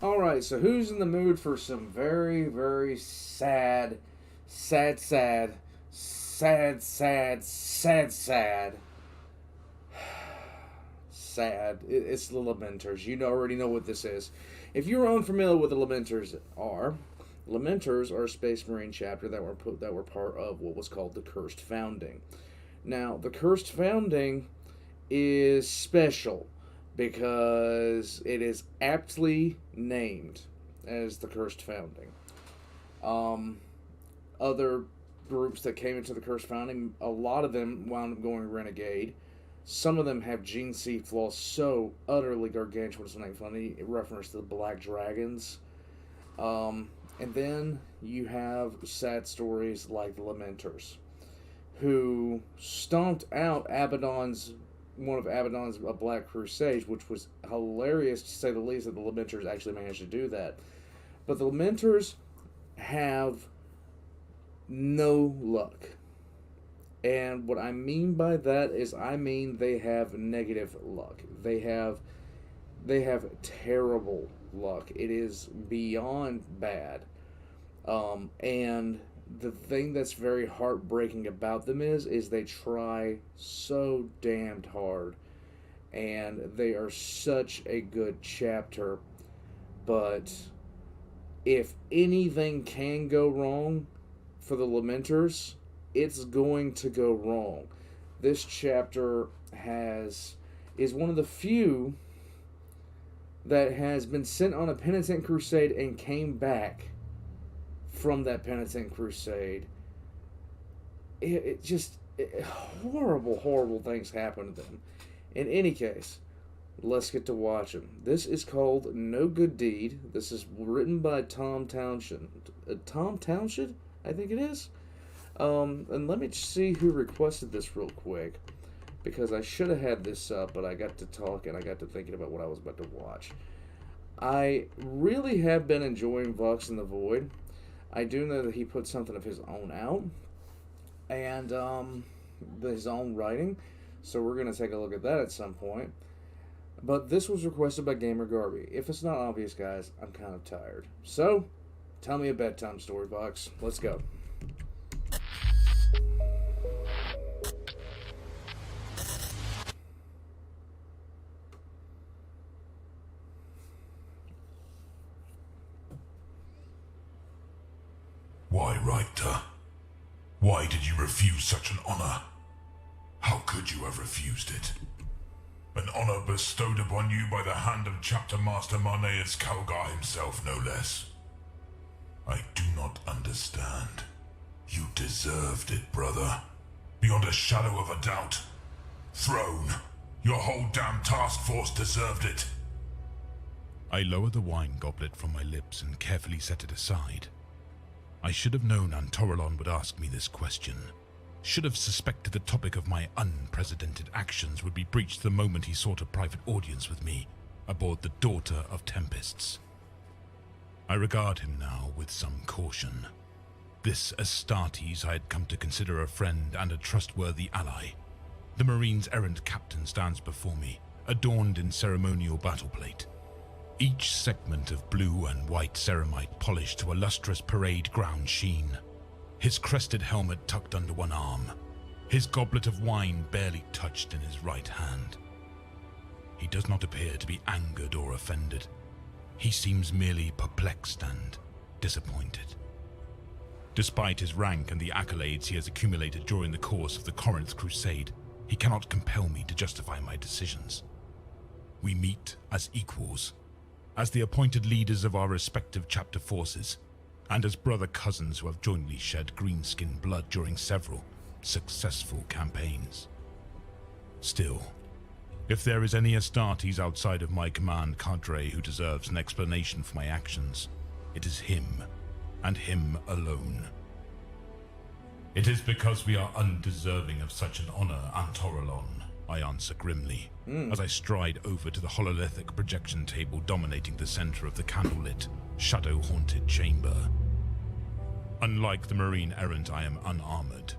Alright, so who's in the mood for some very, very sad, sad, sad, sad, sad, sad, sad, sad? It's the Lamenters. You already know what this is. If you're unfamiliar with the Lamenters are a Space Marine chapter that were part of what was called the Cursed Founding. Now, the Cursed Founding is special because it is aptly named as the Cursed Founding. Other groups that came into the Cursed Founding, a lot of them wound up going renegade. Some of them have gene seed flaws so utterly gargantuan it's not funny. It reference to the Black Dragons. And then you have sad stories like the Lamenters, who stomped out one of Abaddon's Black Crusades, which was hilarious to say the least that the Lamenters actually managed to do that. But the Lamenters have no luck. And what I mean by that is they have negative luck. They have terrible luck. It is beyond bad. And the thing that's very heartbreaking about them is they try so damned hard, and they are such a good chapter. But if anything can go wrong for the Lamenters, it's going to go wrong. This chapter is one of the few that has been sent on a penitent crusade and came back from that penitent crusade. Horrible things happen to them. In any case, let's get to watching. This is called No Good Deed. This is written by Tom Townshend. Tom Townshend, I think it is. And let me see who requested this real quick, because I should have had this up, but I got to talking, I got to thinking about what I was about to watch. I really have been enjoying Vox in the Void. I do know that he put something of his own out, and his own writing, so we're going to take a look at that at some point. But this was requested by Gamer Garby. If it's not obvious, guys, I'm kind of tired. So, tell me a bedtime story, Vox. Let's go. Why, Writer? Why did you refuse such an honor? How could you have refused it? An honor bestowed upon you by the hand of Chapter Master Marneus Calgar himself, no less. I do not understand. You deserved it, brother. Beyond a shadow of a doubt. Throne, your whole damn task force deserved it. I lower the wine goblet from my lips and carefully set it aside. I should have known Antorelon would ask me this question. Should have suspected the topic of my unprecedented actions would be breached the moment he sought a private audience with me aboard the Daughter of Tempests. I regard him now with some caution. This Astartes I had come to consider a friend and a trustworthy ally. The Marine's errant captain stands before me, adorned in ceremonial battleplate. Each segment of blue and white ceramite polished to a lustrous parade ground sheen. His crested helmet tucked under one arm. His goblet of wine barely touched in his right hand. He does not appear to be angered or offended. He seems merely perplexed and disappointed. Despite his rank and the accolades he has accumulated during the course of the Corinth Crusade, he cannot compel me to justify my decisions. We meet as equals, as the appointed leaders of our respective chapter forces, and as brother cousins who have jointly shed greenskin blood during several successful campaigns. Still, if there is any Astartes outside of my command cadre who deserves an explanation for my actions, it is him, and him alone. It is because we are undeserving of such an honor, Antorelon, I answer grimly, as I stride over to the hololithic projection table dominating the center of the candlelit, shadow-haunted chamber. Unlike the Marine errant, I am unarmored,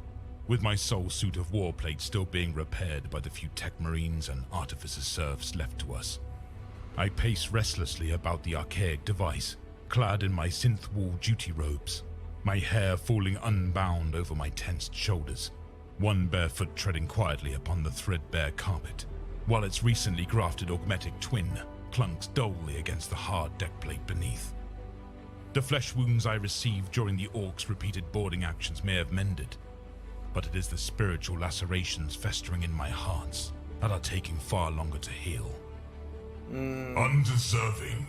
with my sole suit of warplate still being repaired by the few tech Marines and artificer serfs left to us. I pace restlessly about the archaic device, clad in my synth-wool duty robes, my hair falling unbound over my tensed shoulders, one bare foot treading quietly upon the threadbare carpet, while its recently grafted augmetic twin clunks dully against the hard deck plate beneath. The flesh wounds I received during the Orc's repeated boarding actions may have mended, but it is the spiritual lacerations festering in my hearts that are taking far longer to heal. Undeserving.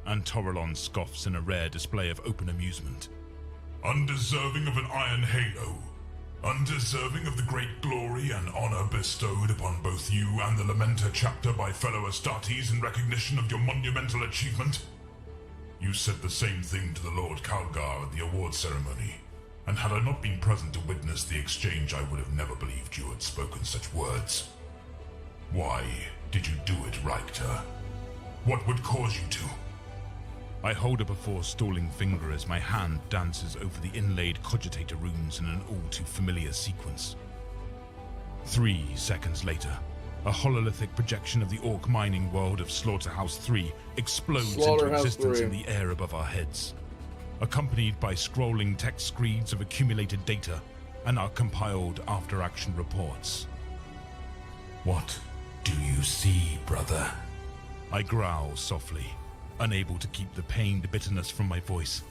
And Toralon scoffs in a rare display of open amusement. Undeserving of an iron halo. Undeserving of the great glory and honor bestowed upon both you and the Lamenter chapter by fellow Astartes in recognition of your monumental achievement. You said the same thing to the Lord Calgar at the award ceremony, and had I not been present to witness the exchange, I would have never believed you had spoken such words. Why did you do it, Richter? What would cause you to? I hold up a forestalling finger as my hand dances over the inlaid cogitator runes in an all-too-familiar sequence. 3 seconds later, a hololithic projection of the Orc mining world of Slaughterhouse 3 explodes into existence 3. in the air above our heads, accompanied by scrolling text screeds of accumulated data and our compiled after-action reports. What do you see, brother? I growl softly, unable to keep the pained bitterness from my voice.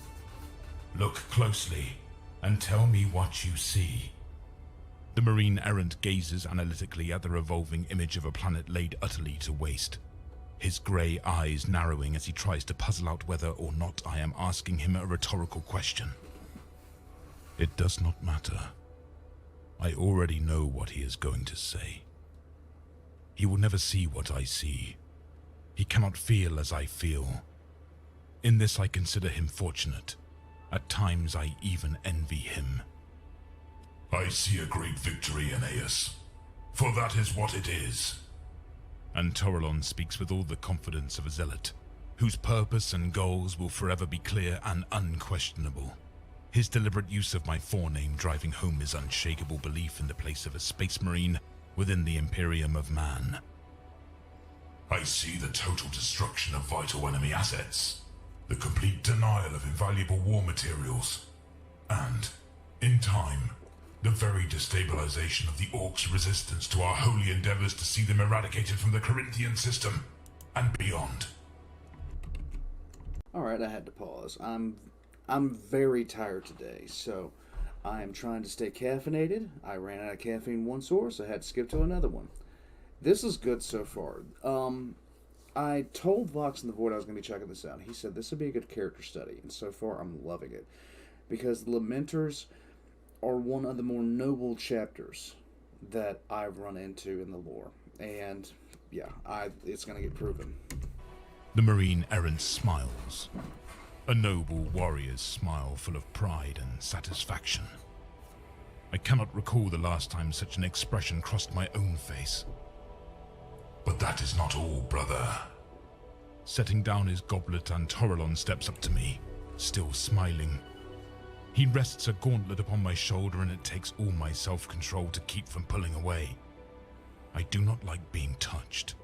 Look closely, and tell me what you see. The Marine errant gazes analytically at the revolving image of a planet laid utterly to waste, his grey eyes narrowing as he tries to puzzle out whether or not I am asking him a rhetorical question. It does not matter. I already know what he is going to say. He will never see what I see. He cannot feel as I feel. In this I consider him fortunate. At times I even envy him. I see a great victory, Aeneas, for that is what it is. And Toralon speaks with all the confidence of a zealot, whose purpose and goals will forever be clear and unquestionable. His deliberate use of my forename driving home his unshakable belief in the place of a space marine within the Imperium of Man. I see the total destruction of vital enemy assets, the complete denial of invaluable war materials, and, in time, the very destabilization of the Orcs' resistance to our holy endeavors to see them eradicated from the Corinthian system and beyond. Alright, I had to pause. I'm very tired today, so I am trying to stay caffeinated. I ran out of caffeine one source, I had to skip to another one. This is good so far. I told Vox in the Void I was going to be checking this out. He said this would be a good character study, and so far I'm loving it. Because the Lamenters are one of the more noble chapters that I've run into in the lore. And, yeah, it's going to get proven. The Marine errant smiles. A noble warrior's smile full of pride and satisfaction. I cannot recall the last time such an expression crossed my own face. But that is not all, brother. Setting down his goblet, and Toralon steps up to me, still smiling. He rests a gauntlet upon my shoulder, and it takes all my self-control to keep from pulling away. I do not like being touched,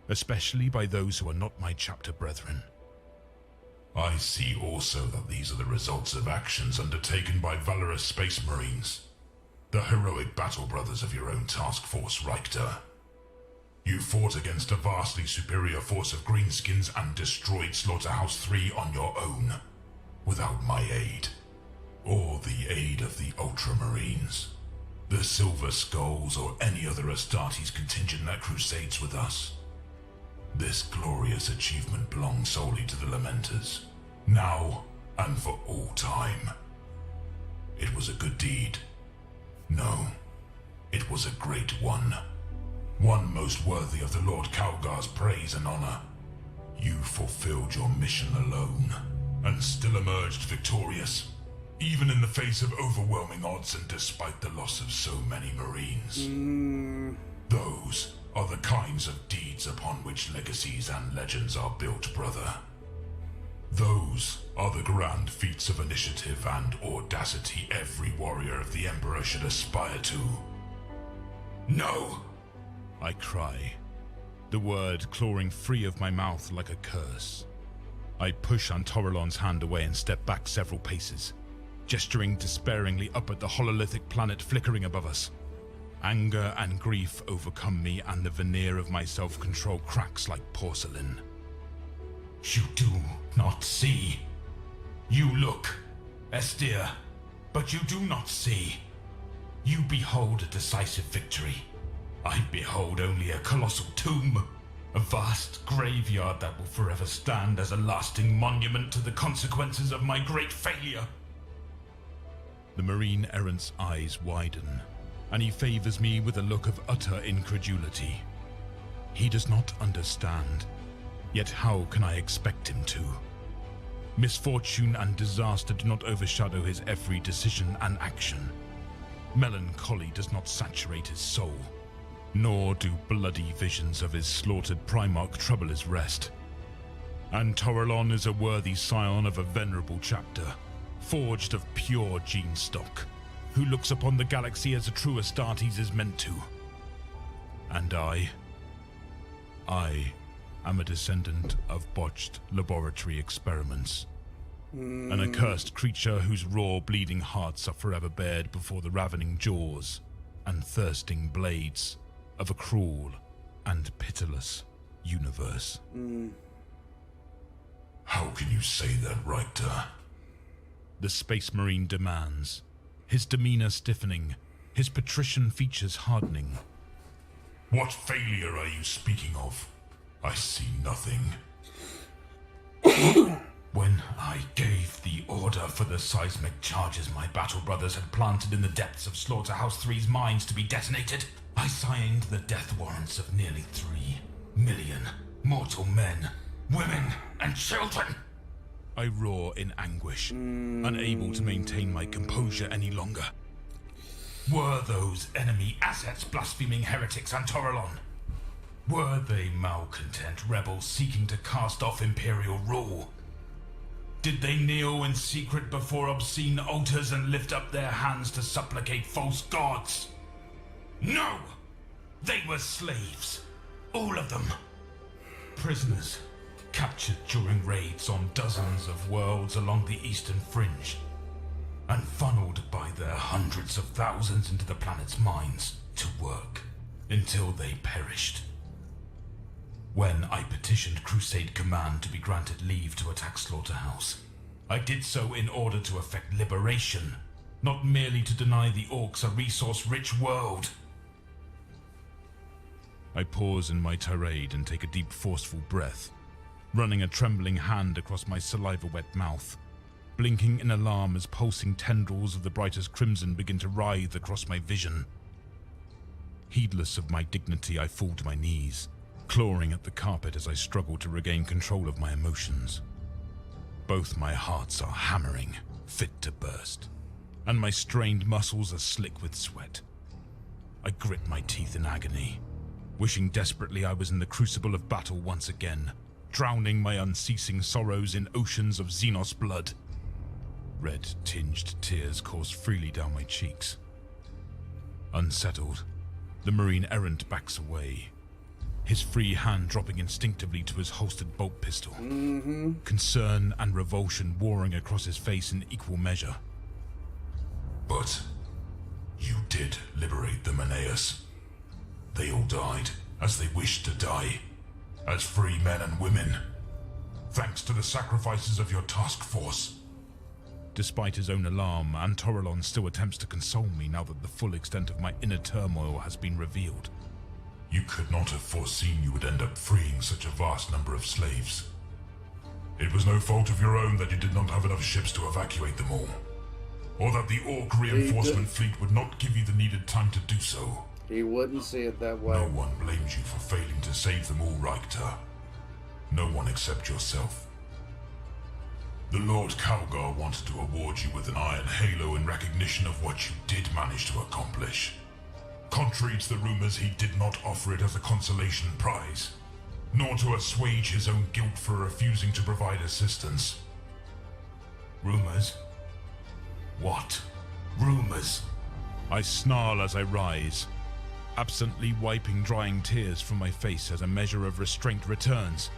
especially by those who are not my chapter brethren. I see also that these are the results of actions undertaken by valorous space marines, the heroic battle brothers of your own task force, Richter. You fought against a vastly superior force of greenskins and destroyed Slaughterhouse 3 on your own, without my aid, or the aid of the Ultramarines, the Silver Skulls, or any other Astartes contingent that crusades with us. This glorious achievement belongs solely to the Lamenters, now and for all time. It was a good deed. No, it was a great one. One most worthy of the Lord Calgar's praise and honor. You fulfilled your mission alone, and still emerged victorious, even in the face of overwhelming odds and despite the loss of so many Marines. Those are the kinds of deeds upon which legacies and legends are built, brother. Those are the grand feats of initiative and audacity every warrior of the Emperor should aspire to. No! I cry. the word clawing free of my mouth like a curse. I push Antorolon's hand away and step back several paces, gesturing despairingly up at the hololithic planet flickering above us. Anger and grief overcome me, and the veneer of my self-control cracks like porcelain. You do not see. You look, Estir, but you do not see. You behold a decisive victory. I behold only a colossal tomb, a vast graveyard that will forever stand as a lasting monument to the consequences of my great failure. The Marine Errant's eyes widen, and he favors me with a look of utter incredulity. He does not understand, yet how can I expect him to? Misfortune and disaster do not overshadow his every decision and action. Melancholy does not saturate his soul, nor do bloody visions of his slaughtered Primarch trouble his rest. Antorolon is a worthy scion of a venerable chapter, forged of pure gene stock, who looks upon the galaxy as a true Astartes is meant to. And I am a descendant of botched laboratory experiments. An accursed creature whose raw, bleeding hearts are forever bared before the ravening jaws and thirsting blades of a cruel and pitiless universe. How can you say that, Richter? The Space Marine demands, his demeanor stiffening, his patrician features hardening. What failure are you speaking of? I see nothing. When I gave the order for the seismic charges my battle brothers had planted in the depths of Slaughterhouse 3's mines to be detonated, I signed the death warrants of nearly 3 million mortal men, women, and children. I roar in anguish, unable to maintain my composure any longer. Were those enemy assets blaspheming heretics, Antorolon? Were they malcontent rebels seeking to cast off Imperial rule? Did they kneel in secret before obscene altars and lift up their hands to supplicate false gods? No! They were slaves. All of them. Prisoners, captured during raids on dozens of worlds along the eastern fringe, and funneled by their hundreds of thousands into the planet's mines to work until they perished. When I petitioned Crusade Command to be granted leave to attack Slaughterhouse, I did so in order to effect liberation, not merely to deny the Orcs a resource-rich world. I pause in my tirade and take a deep, forceful breath, running a trembling hand across my saliva-wet mouth, blinking in alarm as pulsing tendrils of the brightest crimson begin to writhe across my vision. Heedless of my dignity, I fall to my knees, clawing at the carpet as I struggle to regain control of my emotions. Both my hearts are hammering, fit to burst, and my strained muscles are slick with sweat. I grit my teeth in agony, wishing desperately I was in the crucible of battle once again, drowning my unceasing sorrows in oceans of Xenos blood. Red-tinged tears course freely down my cheeks. Unsettled, the Marine Errant backs away, his free hand dropping instinctively to his holstered bolt pistol. Concern and revulsion warring across his face in equal measure. But you did liberate them, Aeneas. They all died as they wished to die, as free men and women, thanks to the sacrifices of your task force. Despite his own alarm, Antorolon still attempts to console me now that the full extent of my inner turmoil has been revealed. You could not have foreseen you would end up freeing such a vast number of slaves. It was no fault of your own that you did not have enough ships to evacuate them all, or that the Orc reinforcement fleet would not give you the needed time to do so. He wouldn't see it that way. No one blames you for failing to save them all, Richter. No one except yourself. The Lord Calgar wanted to award you with an Iron Halo in recognition of what you did manage to accomplish. Contrary to the rumors, he did not offer it as a consolation prize, nor to assuage his own guilt for refusing to provide assistance. Rumors? What rumors? I snarl as I rise. absently wiping drying tears from my face as a measure of restraint returns,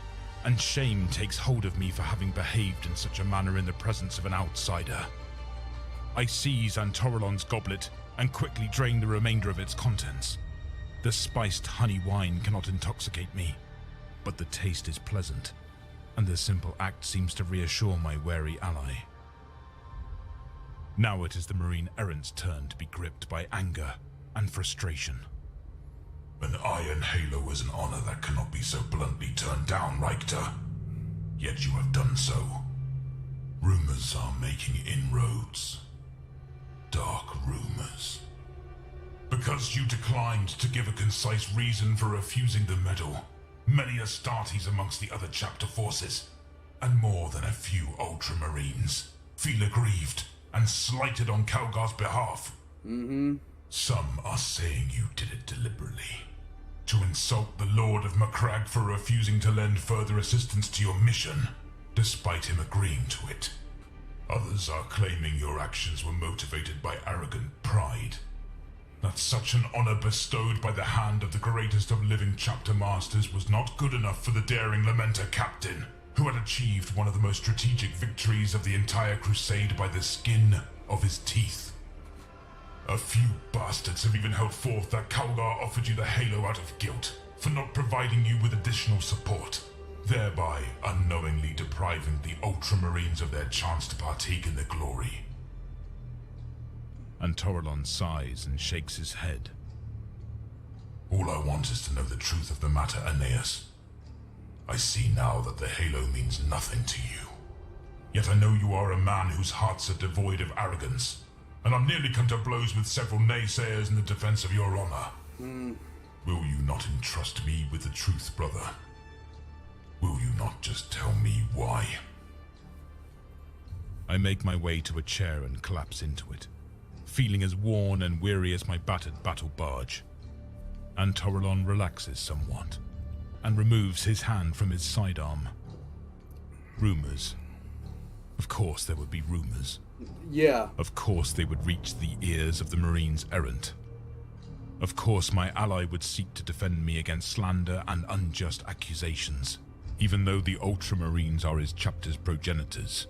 and shame takes hold of me for having behaved in such a manner in the presence of an outsider. I seize Antorolon's goblet and quickly drain the remainder of its contents. The spiced honey wine cannot intoxicate me, but the taste is pleasant, and the simple act seems to reassure my wary ally. Now it is the Marine Errant's turn to be gripped by anger and frustration. An iron halo is an honor that cannot be so bluntly turned down, Richter. Yet you have done so. Rumors are making inroads. Dark rumors. Because you declined to give a concise reason for refusing the medal, many Astartes amongst the other chapter forces, and more than a few Ultramarines, feel aggrieved and slighted on Calgar's behalf. Some are saying you did it deliberately, to insult the Lord of Macragge for refusing to lend further assistance to your mission, despite him agreeing to it. Others are claiming your actions were motivated by arrogant pride. That such an honor bestowed by the hand of the greatest of living chapter masters was not good enough for the daring Lamenter captain, who had achieved one of the most strategic victories of the entire crusade by the skin of his teeth. A few bastards have even held forth that Calgar offered you the halo out of guilt for not providing you with additional support, thereby unknowingly depriving the Ultramarines of their chance to partake in the glory. Antorolon sighs and shakes his head. All I want is to know the truth of the matter, Aeneas. I see now that the halo means nothing to you. Yet I know you are a man whose hearts are devoid of arrogance, and I've nearly come to blows with several naysayers in the defense of your honor. Will you not entrust me with the truth, brother? Will you not just tell me why? I make my way to a chair and collapse into it, feeling as worn and weary as my battered battle barge. Antorolon relaxes somewhat, and removes his hand from his sidearm. Rumors. Of course there would be rumors. Yeah. Of course they would reach the ears of the Marines Errant. Of course my ally would seek to defend me against slander and unjust accusations, even though the Ultramarines are his chapter's progenitors.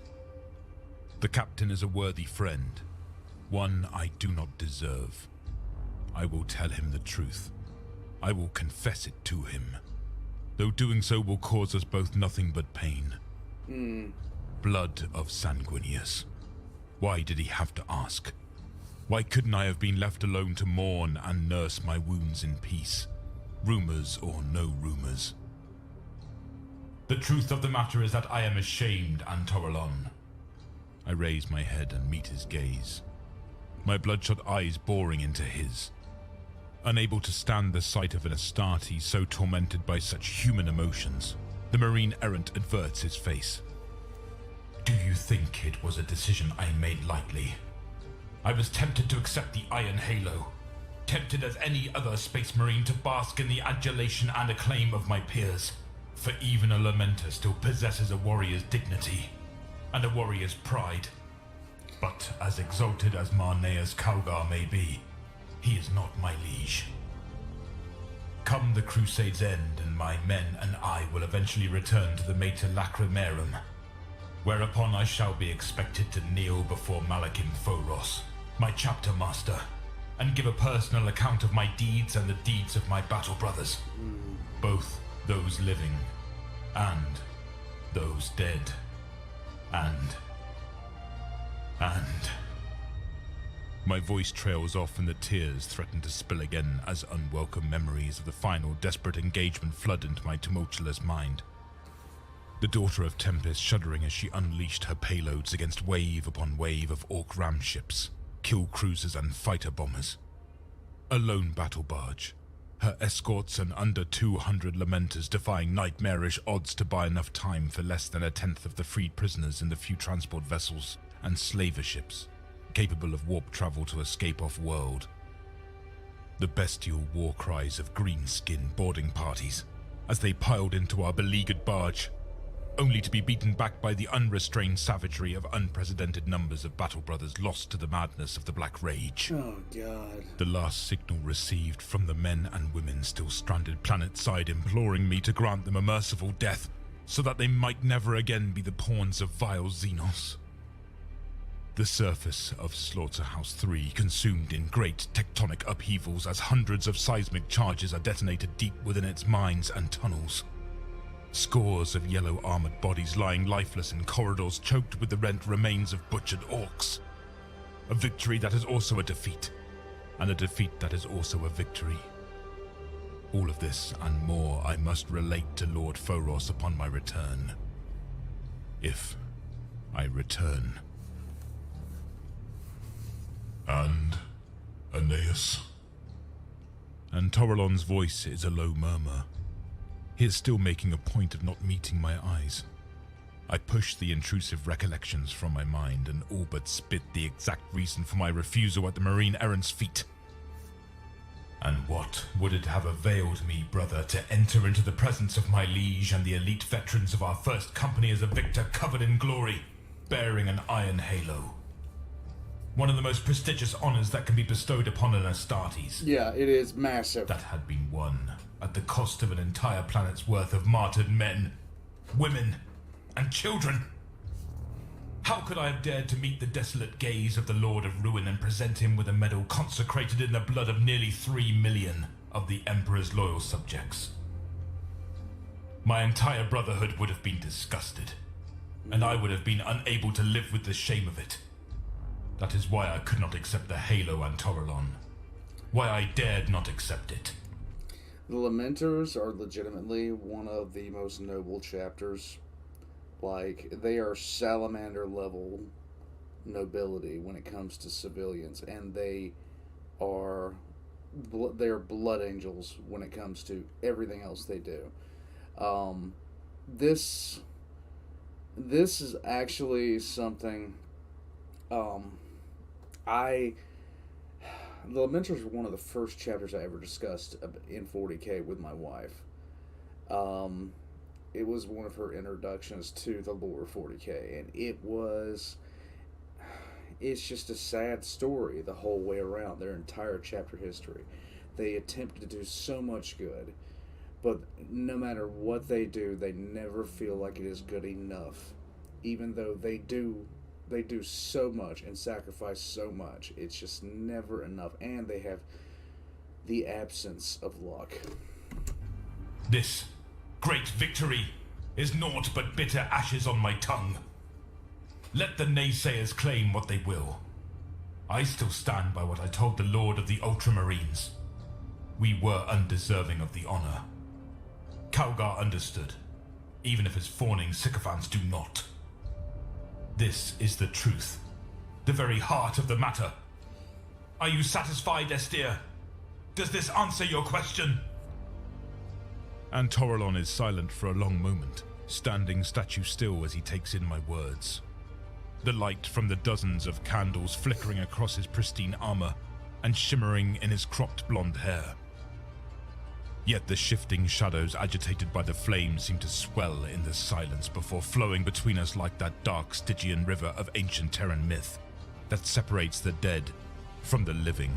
The captain is a worthy friend, one I do not deserve. I will tell him the truth. I will confess it to him, though doing so will cause us both nothing but pain. Blood of Sanguinius. Why did he have to ask? Why couldn't I have been left alone to mourn and nurse my wounds in peace? Rumors or no rumors. The truth of the matter is that I am ashamed, Antorolon. I raise my head and meet his gaze, my bloodshot eyes boring into his. Unable to stand the sight of an Astarte so tormented by such human emotions, the Marine Errant averts his face. Do you think it was a decision I made lightly? I was tempted to accept the Iron Halo, tempted as any other Space Marine to bask in the adulation and acclaim of my peers, for even a Lamenter still possesses a warrior's dignity, and a warrior's pride. But as exalted as Marnea's Calgar may be, he is not my liege. Come the Crusade's end, and my men and I will eventually return to the Mater Lacrimarum, whereupon I shall be expected to kneel before Malakim Phoros, my chapter master, and give a personal account of my deeds and the deeds of my battle brothers, both those living and those dead, and... My voice trails off and the tears threaten to spill again as unwelcome memories of the final desperate engagement flood into my tumultuous mind. The daughter of Tempest shuddering as she unleashed her payloads against wave upon wave of Orc ram ships, kill cruisers and fighter bombers. A lone battle barge, her escorts and under 200 Lamenters defying nightmarish odds to buy enough time for less than a tenth of the freed prisoners in the few transport vessels and slaver ships capable of warp travel to escape off-world. The bestial war cries of green-skin boarding parties as they piled into our beleaguered barge. only to be beaten back by the unrestrained savagery of unprecedented numbers of battle brothers lost to the madness of the Black Rage. Oh, God. The last signal received from the men and women still stranded planet-side, imploring me to grant them a merciful death, so that they might never again be the pawns of vile Xenos. The surface of Slaughterhouse 3 consumed in great tectonic upheavals as hundreds of seismic charges are detonated deep within its mines and tunnels. Scores of yellow armored bodies lying lifeless in corridors choked with the rent remains of butchered orcs. A victory that is also a defeat, and a defeat that is also a victory. All of this and more I must relate to Lord Phoros upon my return. If I return. And Aeneas? And Toralon's voice is a low murmur. He is still making a point of not meeting my eyes. I push the intrusive recollections from my mind and all but spit the exact reason for my refusal at the Marine Errant's feet. And what would it have availed me, brother, to enter into the presence of my liege and the elite veterans of our first company as a victor covered in glory, bearing an iron halo? One of the most prestigious honors that can be bestowed upon an Astartes. Yeah, it is massive. That had been won at the cost of an entire planet's worth of martyred men, women, and children. How could I have dared to meet the desolate gaze of the Lord of Ruin and present him with a medal consecrated in the blood of nearly 3 million of the Emperor's loyal subjects? My entire brotherhood would have been disgusted, and I would have been unable to live with the shame of it. That is why I could not accept the Halo and Toralon. Why I dared not accept it. The Lamenters are legitimately one of the most noble chapters. Like, they are salamander level nobility when it comes to civilians, and they are blood angels when it comes to everything else they do. This is actually something The Lamenters were one of the first chapters I ever discussed in 40K with my wife. It was one of her introductions to the lore of 40K, and it's just a sad story the whole way around, their entire chapter history. They attempted to do so much good, but no matter what they do, they never feel like it is good enough. Even though they do so much and sacrifice so much, it's just never enough, and they have the absence of luck. This great victory is naught but bitter ashes on my tongue. Let the naysayers claim what they will. I still stand by what I told the Lord of the Ultramarines. We were undeserving of the honor. Calgar understood, even if his fawning sycophants do not. This is the truth, the very heart of the matter. Are you satisfied, Estir? Does this answer your question? And Toralon is silent for a long moment, standing statue still as he takes in my words. The light from the dozens of candles flickering across his pristine armor and shimmering in his cropped blonde hair. Yet the shifting shadows agitated by the flames seem to swell in the silence before flowing between us like that dark Stygian river of ancient Terran myth that separates the dead from the living.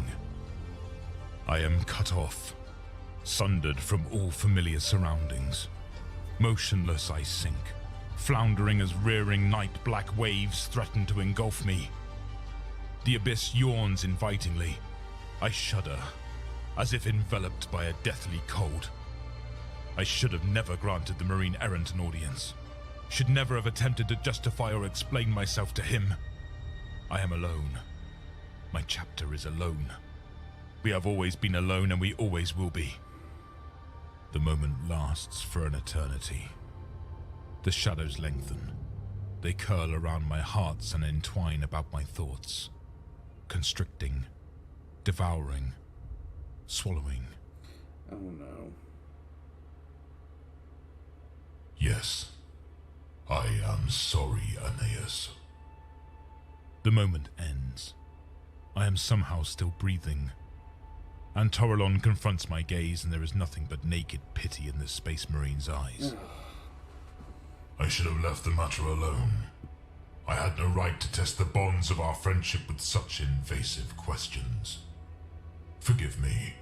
I am cut off, sundered from all familiar surroundings. Motionless I sink, floundering as rearing night-black waves threaten to engulf me. The abyss yawns invitingly. I shudder, as if enveloped by a deathly cold. I should have never granted the Marine Errant an audience. Should never have attempted to justify or explain myself to him. I am alone. My chapter is alone. We have always been alone, and we always will be. The moment lasts for an eternity. The shadows lengthen. They curl around my heart and entwine about my thoughts, constricting, devouring, swallowing. Oh no. Yes, I am sorry, Aeneas. The moment ends. I am somehow still breathing. And Toralon confronts my gaze, and there is nothing but naked pity in the Space Marine's eyes. I should have left the matter alone. I had no right to test the bonds of our friendship with such invasive questions. Forgive me.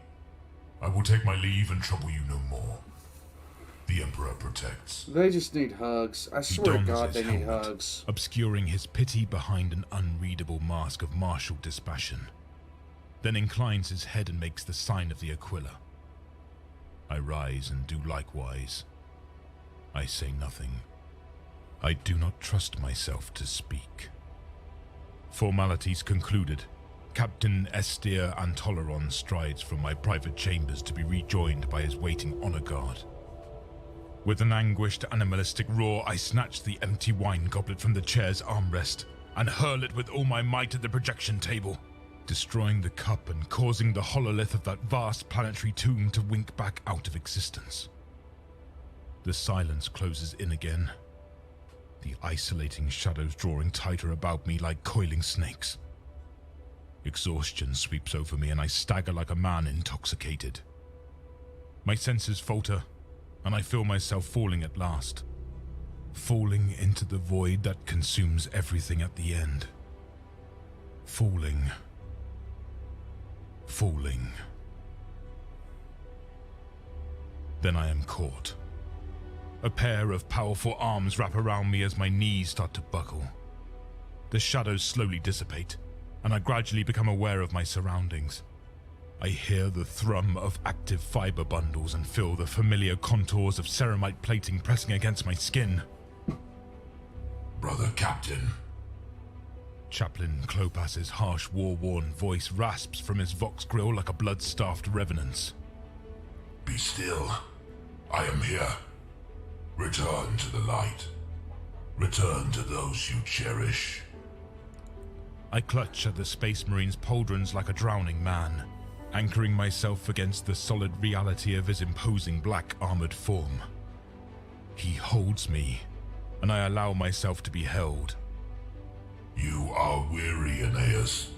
I will take my leave and trouble you no more. The Emperor protects. They just need hugs. I He swear to dons God, his they need helmet, hugs. obscuring his pity behind an unreadable mask of martial dispassion, then inclines his head and makes the sign of the Aquila. I rise and do likewise. I say nothing. I do not trust myself to speak. Formalities concluded, Captain Estir Antoleron strides from my private chambers to be rejoined by his waiting honor guard. With an anguished, animalistic roar, I snatch the empty wine goblet from the chair's armrest and hurl it with all my might at the projection table, destroying the cup and causing the hololith of that vast planetary tomb to wink back out of existence. The silence closes in again, the isolating shadows drawing tighter about me like coiling snakes. Exhaustion sweeps over me and I stagger like a man intoxicated. My senses falter, and I feel myself falling at last. Falling into the void that consumes everything at the end. Falling. Then I am caught. A pair of powerful arms wrap around me as my knees start to buckle. The shadows slowly dissipate, and I gradually become aware of my surroundings. I hear the thrum of active fiber bundles and feel the familiar contours of ceramite plating pressing against my skin. Brother Captain. Chaplain Clopas' harsh, war-worn voice rasps from his vox grill like a blood-starved revenant's. Be still. I am here. Return to the light. Return to those you cherish. I clutch at the Space Marine's pauldrons like a drowning man, anchoring myself against the solid reality of his imposing black armored form. He holds me, and I allow myself to be held. You are weary, Aeneas.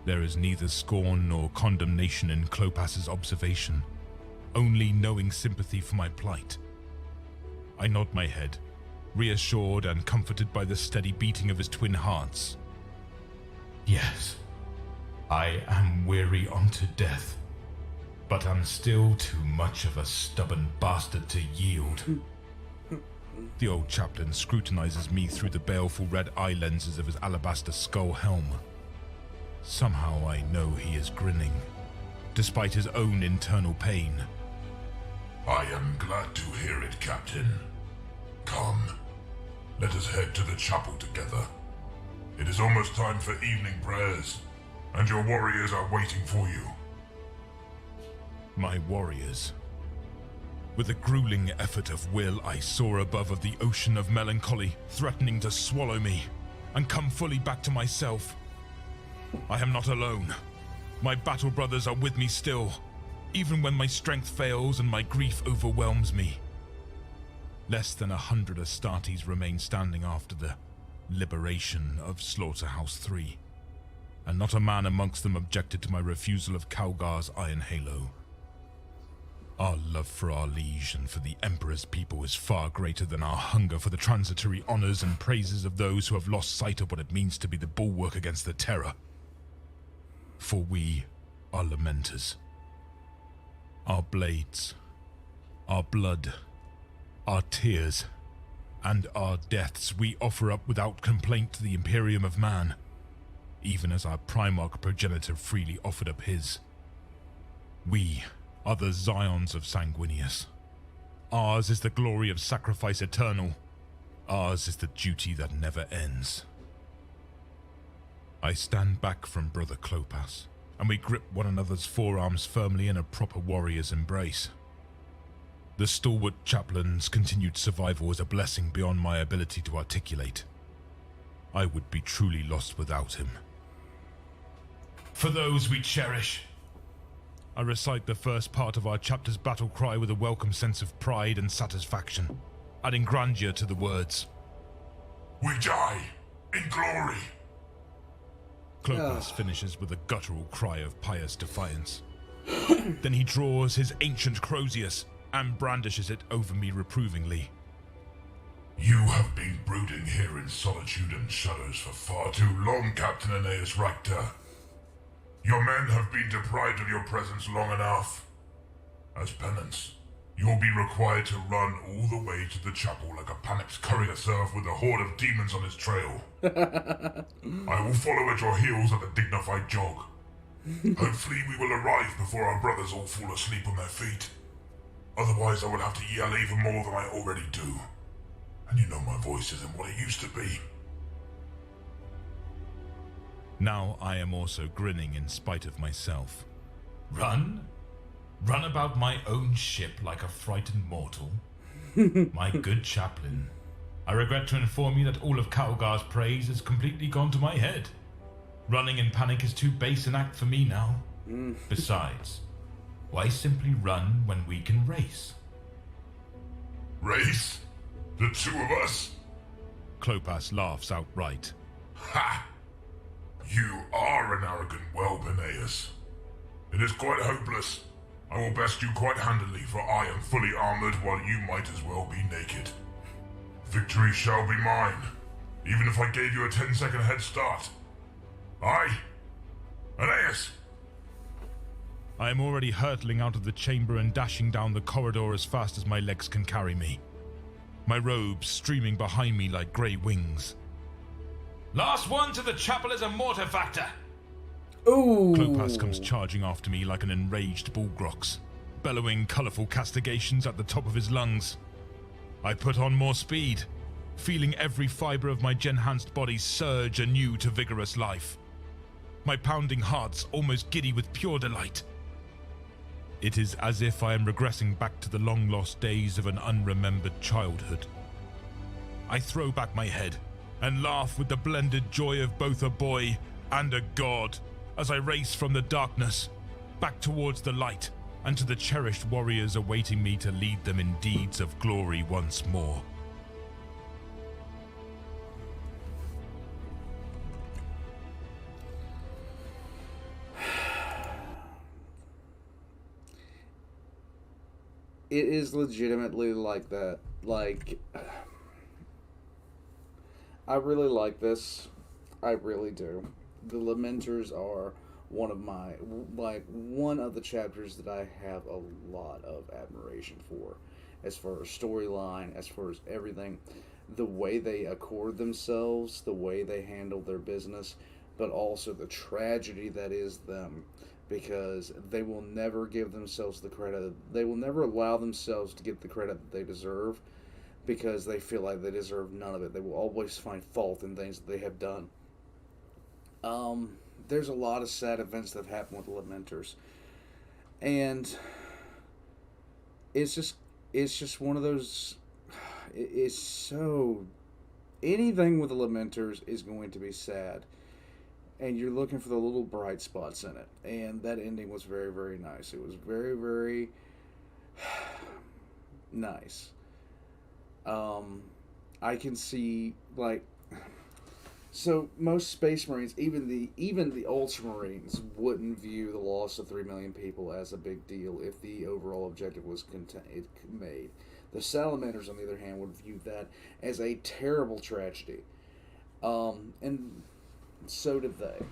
There is neither scorn nor condemnation in Clopas' observation, only knowing sympathy for my plight. I nod my head, reassured and comforted by the steady beating of his twin hearts. Yes, I am weary unto death, but am still too much of a stubborn bastard to yield. The old chaplain scrutinizes me through the baleful red eye lenses of his alabaster skull helm. Somehow I know he is grinning, despite his own internal pain. I am glad to hear it, Captain. Come, let us head to the chapel together. It is almost time for evening prayers, and your warriors are waiting for you. My warriors. With a grueling effort of will, I soar above the ocean of melancholy, threatening to swallow me, and come fully back to myself. I am not alone. My battle brothers are with me still, even when my strength fails and my grief overwhelms me. Less than 100 Astartes remain standing after the liberation of Slaughterhouse 3, and not a man amongst them objected to my refusal of Calgar's Iron Halo. Our love for our liege and for the Emperor's people is far greater than our hunger for the transitory honors and praises of those who have lost sight of what it means to be the bulwark against the terror. For we are Lamenters. Our blades, our blood, our tears, and our deaths we offer up without complaint to the Imperium of Man, even as our Primarch progenitor freely offered up his. We are the Zions of Sanguinius. Ours is the glory of sacrifice eternal. Ours is the duty that never ends. I stand back from Brother Clopas, and we grip one another's forearms firmly in a proper warrior's embrace. The stalwart chaplain's continued survival is a blessing beyond my ability to articulate. I would be truly lost without him. For those we cherish. I recite the first part of our chapter's battle cry with a welcome sense of pride and satisfaction, adding grandeur to the words. We die in glory. Clopas finishes with a guttural cry of pious defiance. Then he draws his ancient Crozius and brandishes it over me reprovingly. You have been brooding here in solitude and shadows for far too long, Captain Aeneas Richter. Your men have been deprived of your presence long enough. As penance, you'll be required to run all the way to the chapel like a panicked courier serf with a horde of demons on his trail. I will follow at your heels at a dignified jog. Hopefully we will arrive before our brothers all fall asleep on their feet. Otherwise I will have to yell even more than I already do. And you know my voice isn't what it used to be. Now I am also grinning in spite of myself. Run? Run about my own ship like a frightened mortal? My good chaplain, I regret to inform you that all of Calgar's praise has completely gone to my head. Running in panic is too base an act for me now. Besides, why simply run when we can race? Race? The two of us? Clopas laughs outright. Ha! You are an arrogant whelp, Aeneas. It is quite hopeless. I will best you quite handily, for I am fully armored while you might as well be naked. Victory shall be mine, even if I gave you a 10-second head start. Aye, Aeneas! I am already hurtling out of the chamber and dashing down the corridor as fast as my legs can carry me. My robes streaming behind me like grey wings. Last one to the chapel is a mortifactor! Ooh. Clopas comes charging after me like an enraged bullgrox, bellowing colourful castigations at the top of his lungs. I put on more speed, feeling every fibre of my enhanced body surge anew to vigorous life. My pounding heart's almost giddy with pure delight. It is as if I am regressing back to the long-lost days of an unremembered childhood. I throw back my head and laugh with the blended joy of both a boy and a god as I race from the darkness back towards the light and to the cherished warriors awaiting me to lead them in deeds of glory once more. It is legitimately like that. Like, I really like this. I really do. The Lamenters are one of the chapters that I have a lot of admiration for, as far as storyline, as far as everything, the way they accord themselves, the way they handle their business, but also the tragedy that is them, because they will never give themselves the credit. They will never allow themselves to get the credit that they deserve, because they feel like they deserve none of it. They will always find fault in things that they have done. There's a lot of sad events that have happened with the Lamenters, and it's just one of those. It's so, anything with the Lamenters is going to be sad, and you're looking for the little bright spots in it. And that ending was very, very nice. It was very, very nice. I can see, like, so most Space Marines, even the Ultramarines, wouldn't view the loss of 3 million people as a big deal if the overall objective was made. The Salamanders, on the other hand, would view that as a terrible tragedy. And so did they.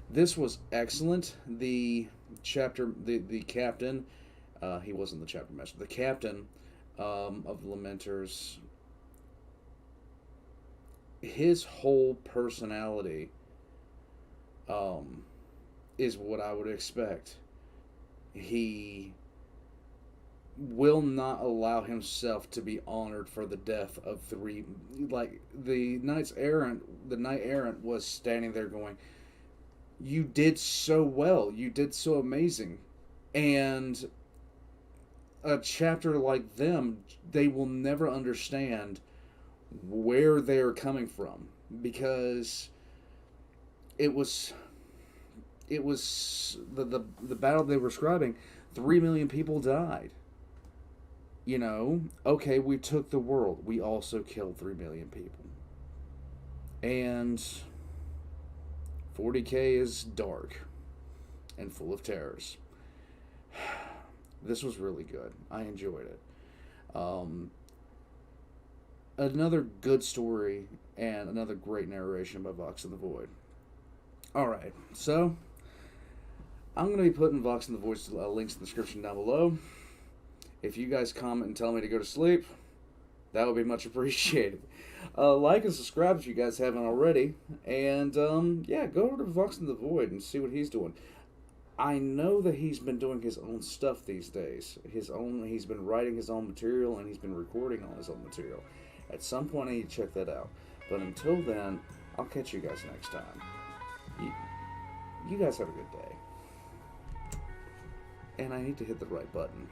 This was excellent. The captain, he wasn't the chapter master, the captain of the Lamenters, his whole personality is what I would expect. He will not allow himself to be honored for the death of 3. Like, the Knight Errant was standing there going, "You did so well, you did so amazing." And a chapter like them, they will never understand where they're coming from, because it was the battle they were describing. 3 million people died. You know, okay, we took the world. We also killed 3 million people. And 40K is dark and full of terrors. This was really good. I enjoyed it. another good story and another great narration by Vox in the Void. Alright, so I'm going to be putting Vox in the Void links in the description down below. If you guys comment and tell me to go to sleep, that would be much appreciated. Like and subscribe if you guys haven't already. And, yeah, go over to Vox in the Void and see what he's doing. I know that he's been doing his own stuff these days. He's been writing his own material, and he's been recording all his own material. At some point, I need to check that out. But until then, I'll catch you guys next time. You guys have a good day. And I need to hit the right button.